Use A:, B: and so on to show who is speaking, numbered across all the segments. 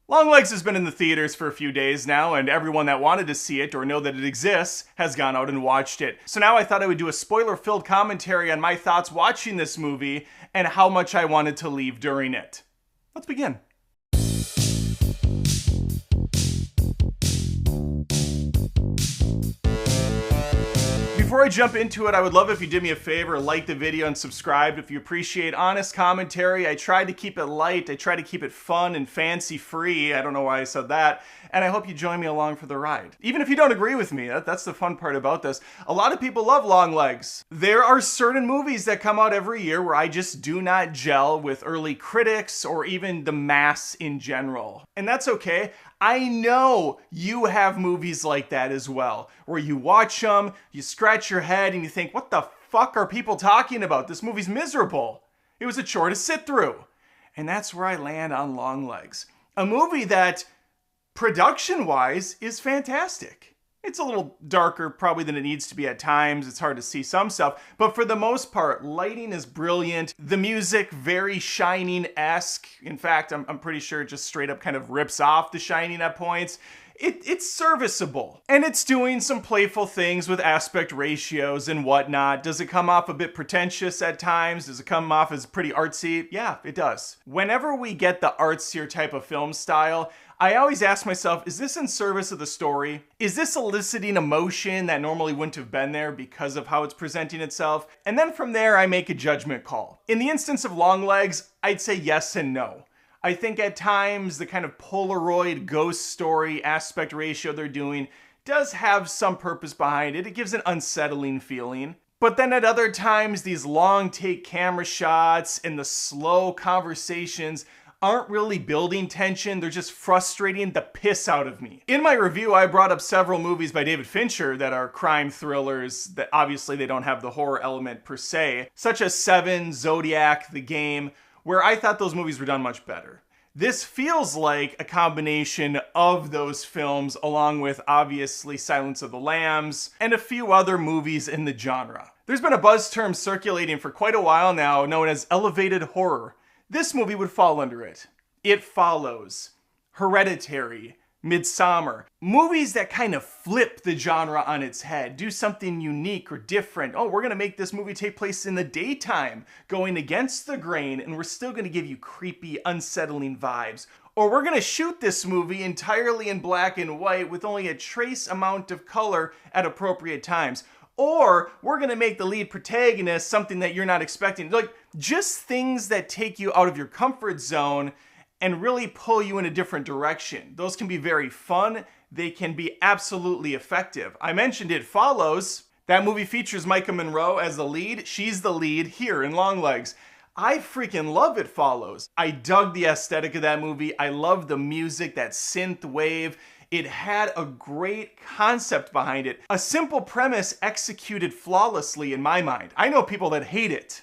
A: Longlegs has been in the theaters for a few days now, and everyone that wanted to see it or know that it exists has gone out and watched it. So now I thought I would do a spoiler-filled commentary on my thoughts watching this movie and how much I wanted to leave during it. Let's begin. Before I jump into it, I would love if you did me a favor, like the video and subscribe if you appreciate honest commentary. I tried to keep it light, I try to keep it fun and fancy-free. I don't know why I said that. And I hope you join me along for the ride. Even if you don't agree with me, that's the fun part about this. A lot of people love Longlegs. There are certain movies that come out every year where I just do not gel with early critics or even the mass in general. And that's okay. I know you have movies like that as well, where you watch them, you scratch your head and you think, what the fuck are people talking about? This movie's miserable. It was a chore to sit through. And that's where I land on Longlegs. A movie that, production-wise, is fantastic. It's a little darker probably than it needs to be at times. It's hard to see some stuff. But for the most part, lighting is brilliant. The music, very Shining-esque. In fact, I'm pretty sure it just straight up kind of rips off The Shining at points. It's serviceable. And it's doing some playful things with aspect ratios and whatnot. Does it come off a bit pretentious at times? Does it come off as pretty artsy? Yeah, it does. Whenever we get the artsier type of film style, I always ask myself, is this in service of the story? Is this eliciting emotion that normally wouldn't have been there because of how it's presenting itself? And then from there, I make a judgment call. In the instance of Longlegs, I'd say yes and no. I think at times the kind of Polaroid ghost story aspect ratio they're doing does have some purpose behind it. It gives an unsettling feeling. But then at other times, these long take camera shots and the slow conversations aren't really building tension, they're just frustrating the piss out of me. In my review, I brought up several movies by David Fincher that are crime thrillers that obviously they don't have the horror element per se, such as Seven, Zodiac, The Game, where I thought those movies were done much better. This feels like a combination of those films, along with obviously Silence of the Lambs and a few other movies in the genre. There's been a buzz term circulating for quite a while now known as elevated horror. This movie would fall under it. It Follows, Hereditary, Midsommar. Movies that kind of flip the genre on its head, do something unique or different. Oh, we're going to make this movie take place in the daytime, going against the grain, and we're still going to give you creepy, unsettling vibes. Or we're going to shoot this movie entirely in black and white with only a trace amount of color at appropriate times. Or we're going to make the lead protagonist something that you're not expecting. Like, just things that take you out of your comfort zone and really pull you in a different direction. Those can be very fun. They can be absolutely effective. I mentioned It Follows. That movie features Micah Monroe as the lead. She's the lead here in Longlegs. I freaking love It Follows. I dug the aesthetic of that movie. I love the music, that synth wave. It had a great concept behind it. A simple premise executed flawlessly in my mind. I know people that hate it.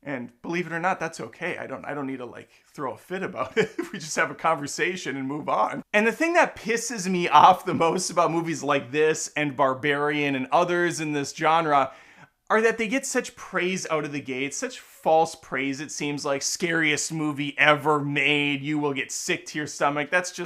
A: And believe it or not, that's okay. I don't need to throw a fit about it. We just have a conversation and move on. And the thing that pisses me off the most about movies like this and Barbarian and others in this genre are that they get such praise out of the gate, such false praise. It seems like scariest movie ever made. You will get sick to your stomach. That's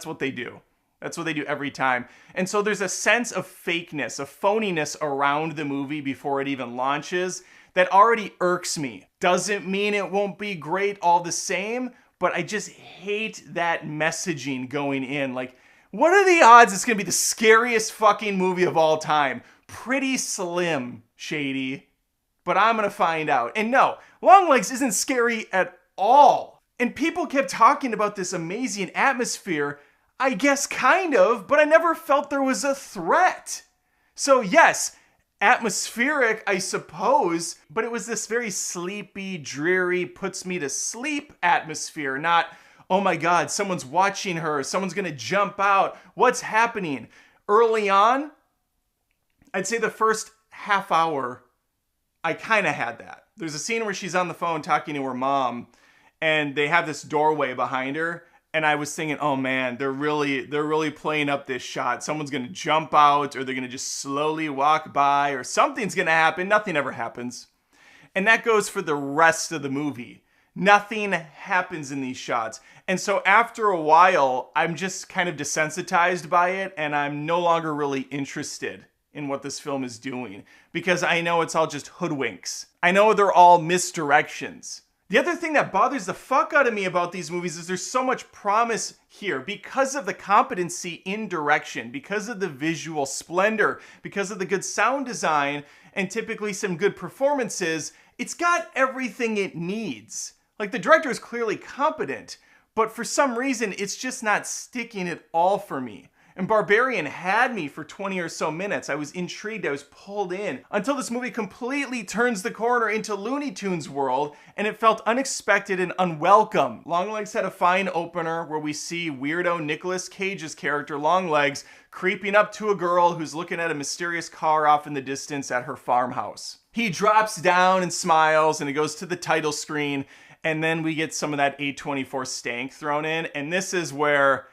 A: what they do. That's what they do every time. And so there's a sense of fakeness, of phoniness around the movie before it even launches that already irks me. Doesn't mean it won't be great all the same, but I just hate that messaging going in. Like, what are the odds it's gonna be the scariest fucking movie of all time? Pretty slim, Shady. But I'm gonna find out. And no, Longlegs isn't scary at all. And people kept talking about this amazing atmosphere. I guess kind of, but I never felt there was a threat. So yes, atmospheric, I suppose, but it was this very sleepy, dreary, puts me to sleep atmosphere, not, oh my God, someone's watching her, someone's gonna jump out, what's happening? Early on, I'd say the first half hour, I kind of had that. There's a scene where she's on the phone talking to her mom, and they have this doorway behind her, and I was thinking, oh man, they're really playing up this shot. Someone's gonna jump out, or they're gonna just slowly walk by, or something's gonna happen. Nothing ever happens. And that goes for the rest of the movie. Nothing happens in these shots. And so after a while, I'm just kind of desensitized by it, and I'm no longer really interested in what this film is doing, because I know it's all just hoodwinks. I know they're all misdirections. The other thing that bothers the fuck out of me about these movies is there's so much promise here because of the competency in direction, because of the visual splendor, because of the good sound design, and typically some good performances. It's got everything it needs. Like, the director is clearly competent, but for some reason, it's just not sticking at all for me. And Barbarian had me for 20 or so minutes. I was intrigued, I was pulled in, until this movie completely turns the corner into Looney Tunes world, and it felt unexpected and unwelcome. Longlegs had a fine opener where we see weirdo Nicolas Cage's character, Longlegs, creeping up to a girl who's looking at a mysterious car off in the distance at her farmhouse. He drops down and smiles, and it goes to the title screen, and then we get some of that A24 stank thrown in, and this is where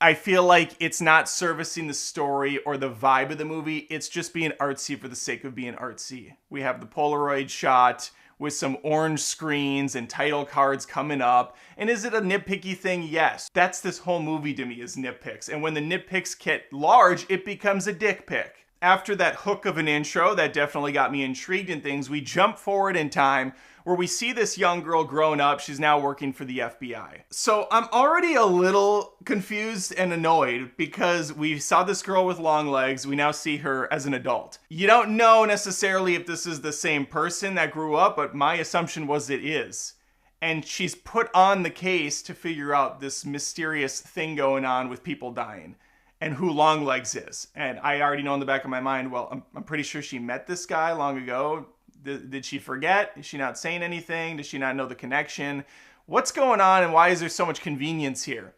A: I feel like it's not servicing the story or the vibe of the movie. It's just being artsy for the sake of being artsy. We have the Polaroid shot with some orange screens and title cards coming up. And is it a nitpicky thing? Yes. That's this whole movie to me, is nitpicks. And when the nitpicks get large, it becomes a dick pic. After that hook of an intro that definitely got me intrigued in things, we jump forward in time where we see this young girl grown up. She's now working for the FBI. So I'm already a little confused and annoyed because we saw this girl with long legs. We now see her as an adult. You don't know necessarily if this is the same person that grew up, but my assumption was it is. And she's put on the case to figure out this mysterious thing going on with people dying and who Longlegs is. And I already know in the back of my mind, well, I'm pretty sure she met this guy long ago. Did she forget? Is she not saying anything? Does she not know the connection? What's going on, and why is there so much convenience here?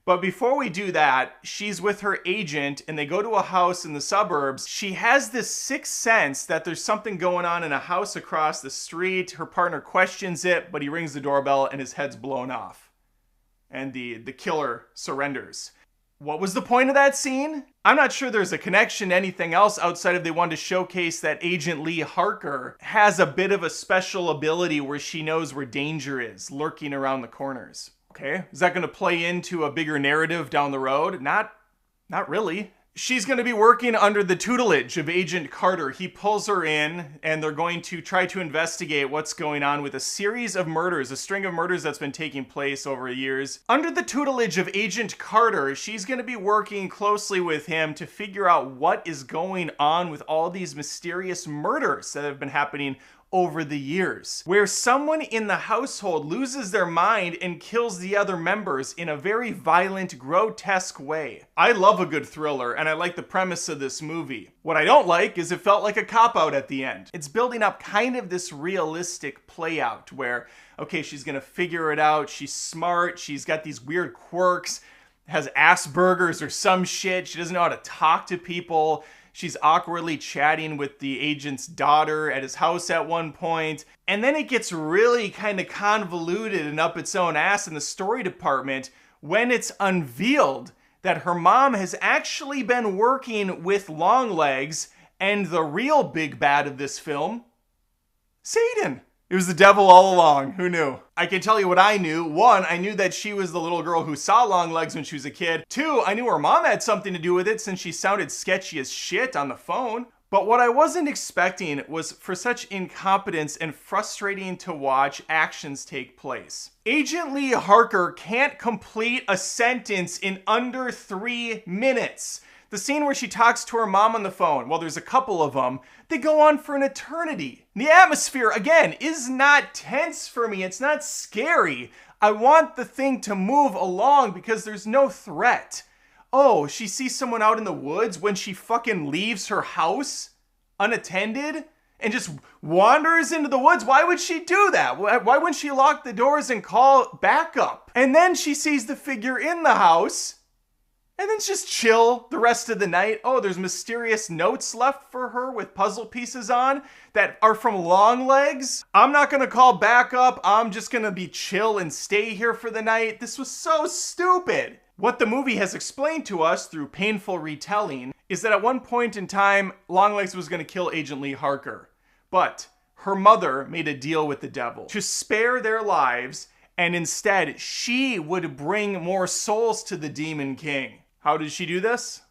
A: But before we do that, she's with her agent and they go to a house in the suburbs. She has this sixth sense that there's something going on in a house across the street. Her partner questions it, but he rings the doorbell and his head's blown off. And the killer surrenders. What was the point of that scene? I'm not sure there's a connection to anything else outside of they wanted to showcase that Agent Lee Harker has a bit of a special ability where she knows where danger is, lurking around the corners. Okay, is that going to play into a bigger narrative down the road? Not really. She's going to be working under the tutelage of Agent Carter. He pulls her in, and they're going to try to investigate what's going on with a series of murders, a string of murders that's been taking place over years. Under the tutelage of Agent Carter, she's going to be working closely with him to figure out what is going on with all these mysterious murders that have been happening over the years, where someone in the household loses their mind and kills the other members in a very violent, grotesque way. I love a good thriller, and I like the premise of this movie. What I don't like is it felt like a cop-out at the end. It's building up kind of this realistic play-out where, okay, she's gonna figure it out, she's smart, she's got these weird quirks, has Asperger's or some shit, she doesn't know how to talk to people. She's awkwardly chatting with the agent's daughter at his house at one point. And then it gets really kind of convoluted and up its own ass in the story department when it's unveiled that her mom has actually been working with Longlegs, and the real big bad of this film, Satan. It was the devil all along. Who knew? I can tell you what I knew. One, I knew that she was the little girl who saw Longlegs when she was a kid. Two, I knew her mom had something to do with it since she sounded sketchy as shit on the phone. But what I wasn't expecting was for such incompetence and frustrating to watch actions take place. Agent Lee Harker can't complete a sentence in under 3 minutes. The scene where she talks to her mom on the phone, well, there's a couple of them, they go on for an eternity. The atmosphere, again, is not tense for me. It's not scary. I want the thing to move along because there's no threat. Oh, she sees someone out in the woods when she fucking leaves her house unattended and just wanders into the woods. Why would she do that? Why wouldn't she lock the doors and call backup? And then she sees the figure in the house and then just chill the rest of the night. Oh, there's mysterious notes left for her with puzzle pieces on that are from Longlegs. I'm not gonna call backup. I'm just gonna be chill and stay here for the night. This was so stupid. What the movie has explained to us through painful retelling is that at one point in time, Longlegs was gonna kill Agent Lee Harker. But her mother made a deal with the devil to spare their lives, and instead she would bring more souls to the Demon King. How did she do this?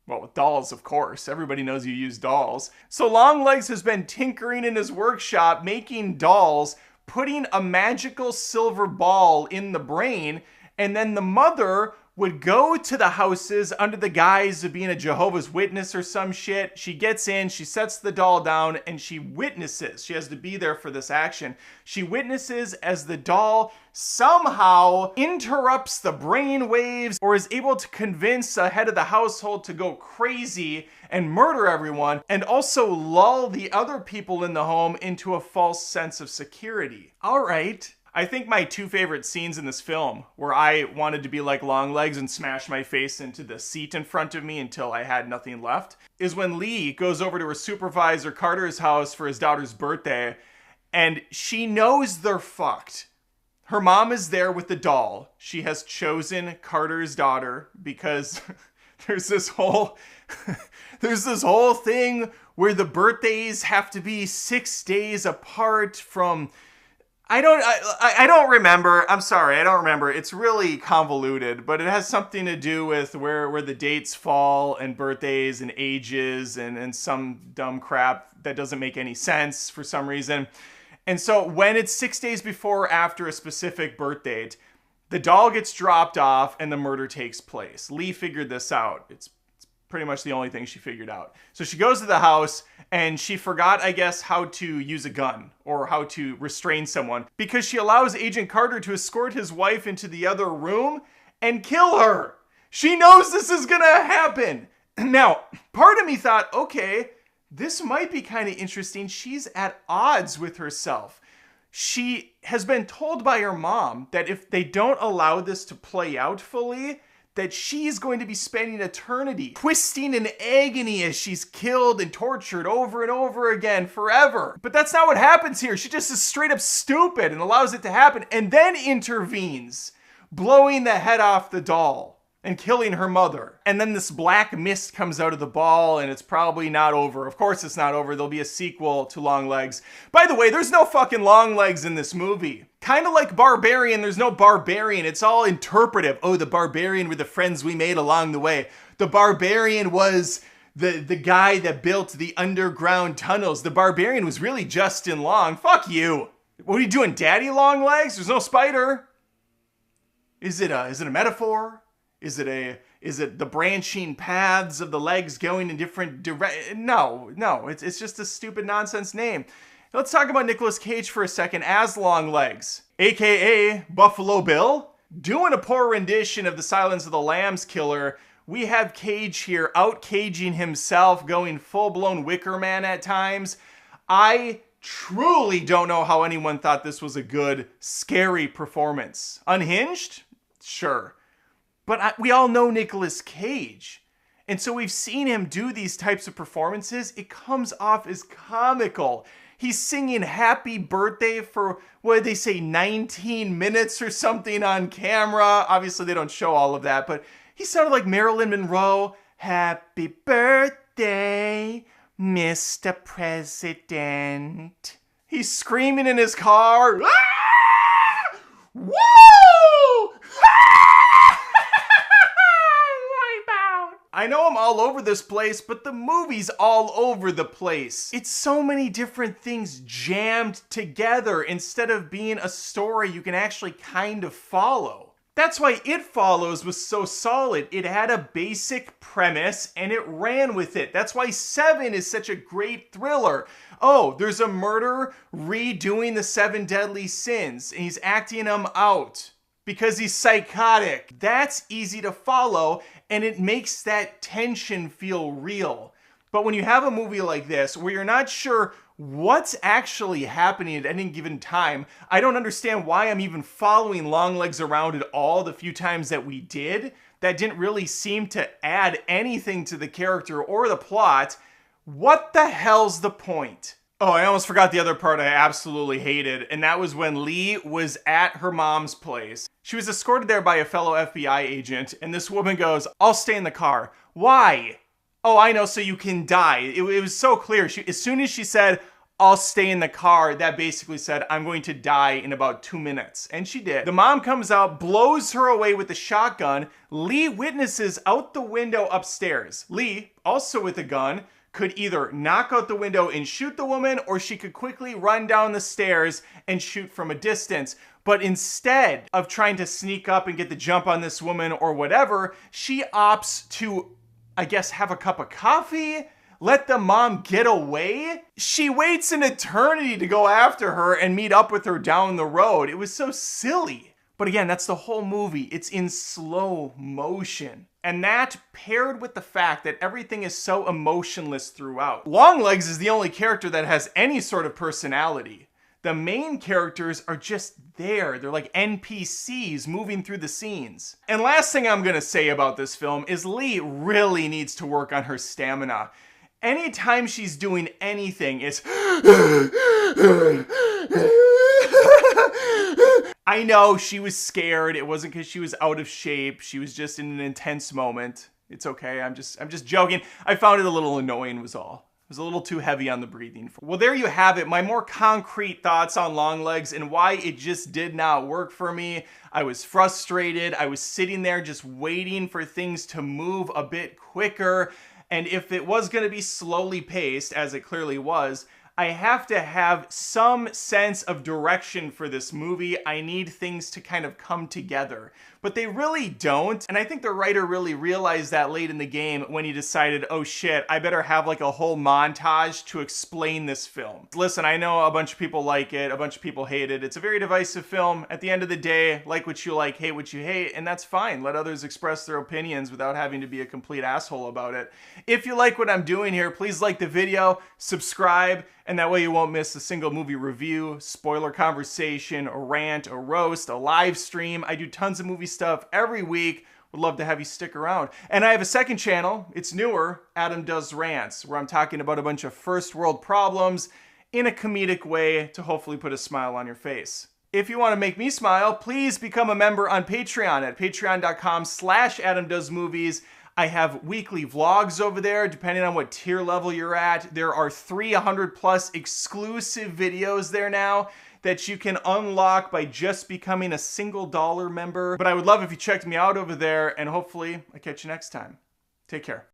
A: Well, with dolls, of course. Everybody knows you use dolls. So Longlegs has been tinkering in his workshop, making dolls, putting a magical silver ball in the brain, and then the mother would go to the houses under the guise of being a Jehovah's Witness or some shit. She gets in, she sets the doll down, and she witnesses. She has to be there for this action. She witnesses as the doll somehow interrupts the brain waves or is able to convince the head of the household to go crazy and murder everyone, and also lull the other people in the home into a false sense of security. All right. I think my two favorite scenes in this film, where I wanted to be like Longlegs and smash my face into the seat in front of me until I had nothing left, is when Lee goes over to her supervisor Carter's house for his daughter's birthday, and she knows they're fucked. Her mom is there with the doll. She has chosen Carter's daughter because there's this whole thing where the birthdays have to be 6 days apart from... I don't remember. I'm sorry, I don't remember. It's really convoluted, but it has something to do with where the dates fall and birthdays and ages and some dumb crap that doesn't make any sense for some reason. And so when it's 6 days before or after a specific birth date, the doll gets dropped off and the murder takes place. Lee figured this out. It's pretty much the only thing she figured out. So she goes to the house and she forgot, I guess, how to use a gun or how to restrain someone, because she allows Agent Carter to escort his wife into the other room and kill her. She knows this is gonna happen. Now, part of me thought, okay, this might be kind of interesting. She's at odds with herself. She has been told by her mom that if they don't allow this to play out fully, that she's going to be spending eternity twisting in agony as she's killed and tortured over and over again forever. But that's not what happens here. She just is straight up stupid and allows it to happen, and then intervenes, blowing the head off the doll and killing her mother. And then this black mist comes out of the ball, and it's probably not over. Of course it's not over. There'll be a sequel to Longlegs. By the way, there's no fucking Longlegs in this movie. Kind of like Barbarian, there's no Barbarian. It's all interpretive. Oh, the Barbarian were the friends we made along the way. The Barbarian was the guy that built the underground tunnels. The Barbarian was really Justin Long. Fuck you. What are you doing, Daddy Longlegs? There's no spider. Is it a metaphor? Is it the branching paths of the legs going in different directions? No, it's just a stupid nonsense name. Let's talk about Nicolas Cage for a second as Longlegs, aka Buffalo Bill. Doing a poor rendition of the Silence of the Lambs killer, we have Cage here out-caging himself, going full-blown Wicker Man at times. I truly don't know how anyone thought this was a good, scary performance. Unhinged? Sure. But we all know Nicolas Cage. And so we've seen him do these types of performances. It comes off as comical. He's singing Happy Birthday for, what did they say, 19 minutes or something on camera. Obviously, they don't show all of that, but he sounded like Marilyn Monroe. Happy birthday, Mr. President. He's screaming in his car. Ah! Woo! I know I'm all over this place, but the movie's all over the place. It's so many different things jammed together instead of being a story you can actually kind of follow. That's why It Follows was so solid. It had a basic premise and it ran with it. That's why Seven is such a great thriller. Oh, there's a murderer redoing the 7 deadly sins and he's acting them out because he's psychotic. That's easy to follow, and it makes that tension feel real. But when you have a movie like this, where you're not sure what's actually happening at any given time, I don't understand why I'm even following Longlegs around at all the few times that we did. That didn't really seem to add anything to the character or the plot. What the hell's the point? Oh, I almost forgot the other part I absolutely hated, and that was when Lee was at her mom's place. She was escorted there by a fellow FBI agent, and this woman goes, "I'll stay in the car." Why? Oh, I know, so you can die. It was so clear. As soon as she said, I'll stay in the car, that basically said, I'm going to die in about 2 minutes. And she did. The mom comes out, blows her away with the shotgun. Lee witnesses out the window upstairs. Lee, also with a gun, could either knock out the window and shoot the woman, or she could quickly run down the stairs and shoot from a distance. But instead of trying to sneak up and get the jump on this woman or whatever, she opts to, I guess, have a cup of coffee, let the mom get away. She waits an eternity to go after her and meet up with her down the road. It was so silly. But again, that's the whole movie. It's in slow motion. And that, paired with the fact that everything is so emotionless throughout. Longlegs is the only character that has any sort of personality. The main characters are just there. They're like NPCs moving through the scenes. And last thing I'm gonna say about this film is Lee really needs to work on her stamina. Anytime she's doing anything, it's I know she was scared. It wasn't because she was out of shape. She was just in an intense moment. It's okay. I'm just joking. I found it a little annoying was all. It was a little too heavy on the breathing. Well, there you have it. My more concrete thoughts on Longlegs and why it just did not work for me. I was frustrated. I was sitting there just waiting for things to move a bit quicker. And if it was going to be slowly paced, as it clearly was, I have to have some sense of direction for this movie. I need things to kind of come together. But they really don't. And I think the writer really realized that late in the game when he decided, oh shit, I better have like a whole montage to explain this film. Listen, I know a bunch of people like it, a bunch of people hate it. It's a very divisive film. At the end of the day, like what you like, hate what you hate, and that's fine. Let others express their opinions without having to be a complete asshole about it. If you like what I'm doing here, please like the video, subscribe, and that way you won't miss a single movie review, spoiler conversation, a rant, a roast, a live stream. I do tons of movie stuff every week. Would love to have you stick around. And I have a second channel. It's newer, Adam Does Rants, where I'm talking about a bunch of first world problems in a comedic way to hopefully put a smile on your face. If you want to make me smile, please become a member on Patreon at patreon.com/AdamDoesMovies. I have weekly vlogs over there, depending on what tier level you're at. There are 300 plus exclusive videos there now that you can unlock by just becoming a $1 member. But I would love if you checked me out over there, and hopefully I catch you next time. Take care.